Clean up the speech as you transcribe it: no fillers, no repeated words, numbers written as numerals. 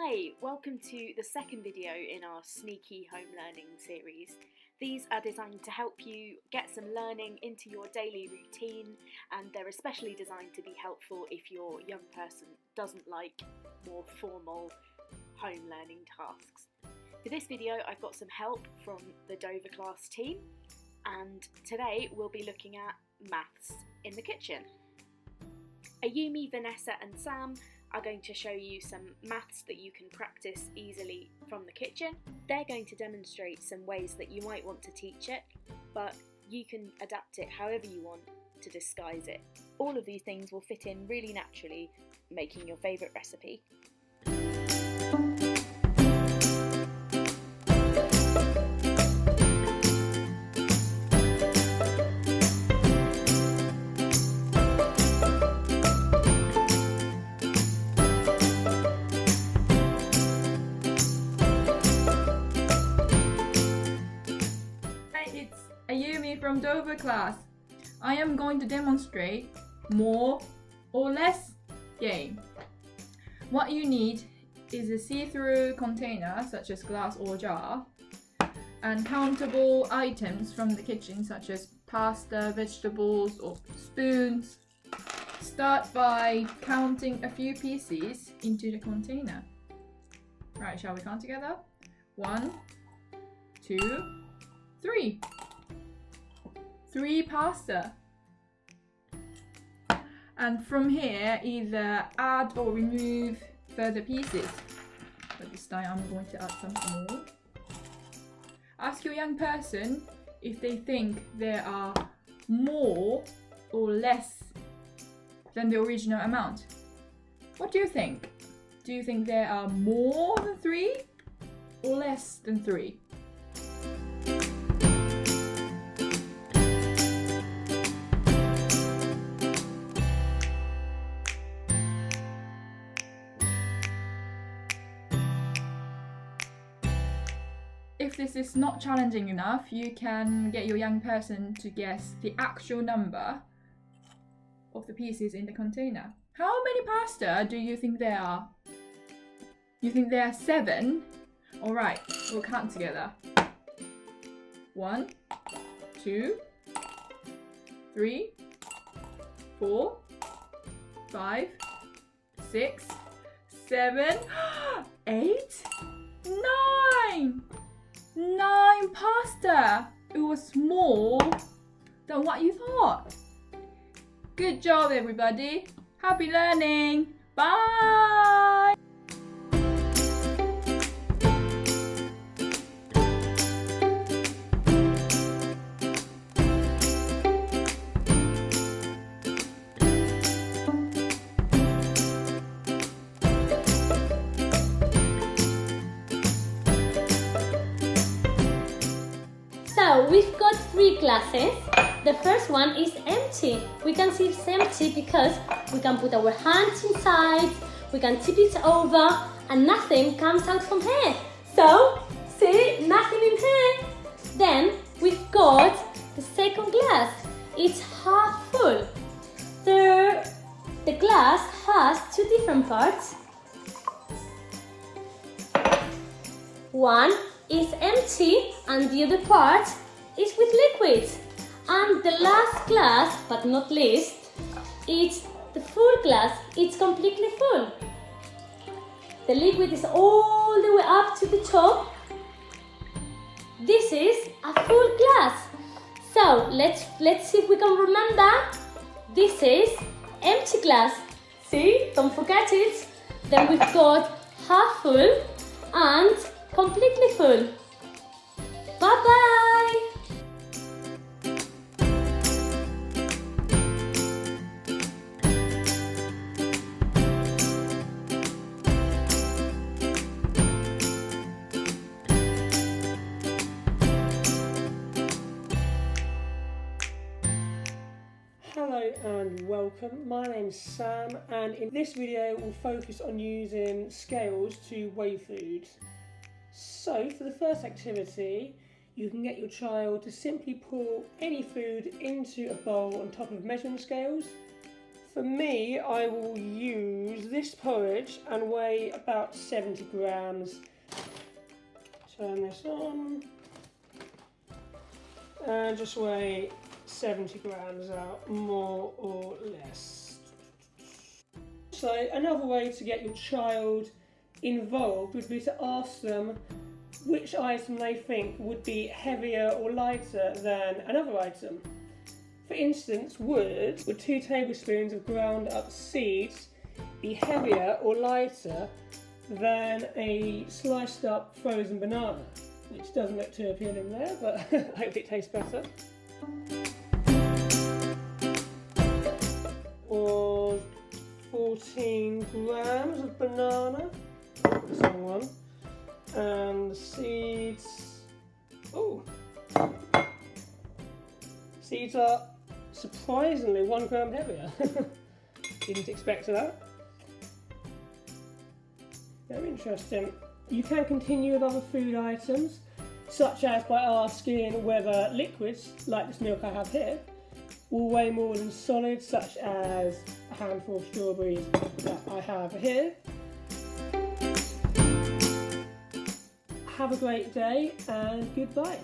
Hi, welcome to the second video in our sneaky home learning series. These are designed to help you get some learning into your daily routine, and they're especially designed to be helpful if your young person doesn't like more formal home learning tasks. For this video I've got some help from the Dover class team, and today we'll be looking at maths in the kitchen. Ayumi, Vanessa and Sam are going to show you some maths that you can practice easily from the kitchen. They're going to demonstrate some ways that you might want to teach it, but you can adapt it however you want to disguise it. All of these things will fit in really naturally, making your favourite recipe. Ayumi from Dover class. I am going to demonstrate more or less game. What you need is a see-through container such as glass or jar, and countable items from the kitchen such as pasta, vegetables or spoons. Start by counting a few pieces into the container. Right, shall we count together? 1, 2, 3. 3 pasta. And from here, either add or remove further pieces. But this time I'm going to add some more. Ask your young person if they think there are more or less than the original amount. What do you think? Do you think there are more than 3 or less than 3? If this is not challenging enough, you can get your young person to guess the actual number of the pieces in the container. How many pasta do you think there are? You think there are 7? Alright, we'll count together. 1, 2, 3, 4, 5, 6, 7, 8, 9! 9 pasta! It was more than what you thought. Good job, everybody. Happy learning. Bye! So we've got 3 classes. The first one is empty. We can see it's empty because we can put our hands inside, we can tip it over, and nothing comes out from here. So, see, nothing in here. Then we've got the second glass. It's half full. The glass has 2 different parts. One is empty and the other part is with liquid. And the last glass, but not least, it's the full glass. It's completely full. The liquid is all the way up to the top. This is a full glass. So let's see if we can remember. This is empty glass. See, don't forget it. Then we've got half full and completely full. Bye-bye! Hello and welcome, my name's Sam, and in this video we'll focus on using scales to weigh food. So for the first activity, you can get your child to simply pour any food into a bowl on top of measuring scales, For me, I will use this porridge and weigh about 70 grams. Turn this on and just weigh 70 grams out, more or less. So another way to get your child involved would be to ask them which item they think would be heavier or lighter than another item. For instance, would 2 tablespoons of ground up seeds be heavier or lighter than a sliced up frozen banana? Which doesn't look too appealing there, but I hope it tastes better. Or 14 grams of banana, that's the wrong one, and the seeds, oh, seeds are surprisingly 1 gram heavier. Didn't expect that. Very interesting. You can continue with other food items, such as by asking whether liquids, like this milk I have here, will weigh more than solids, such as a handful of strawberries that I have here. Have a great day and goodbye.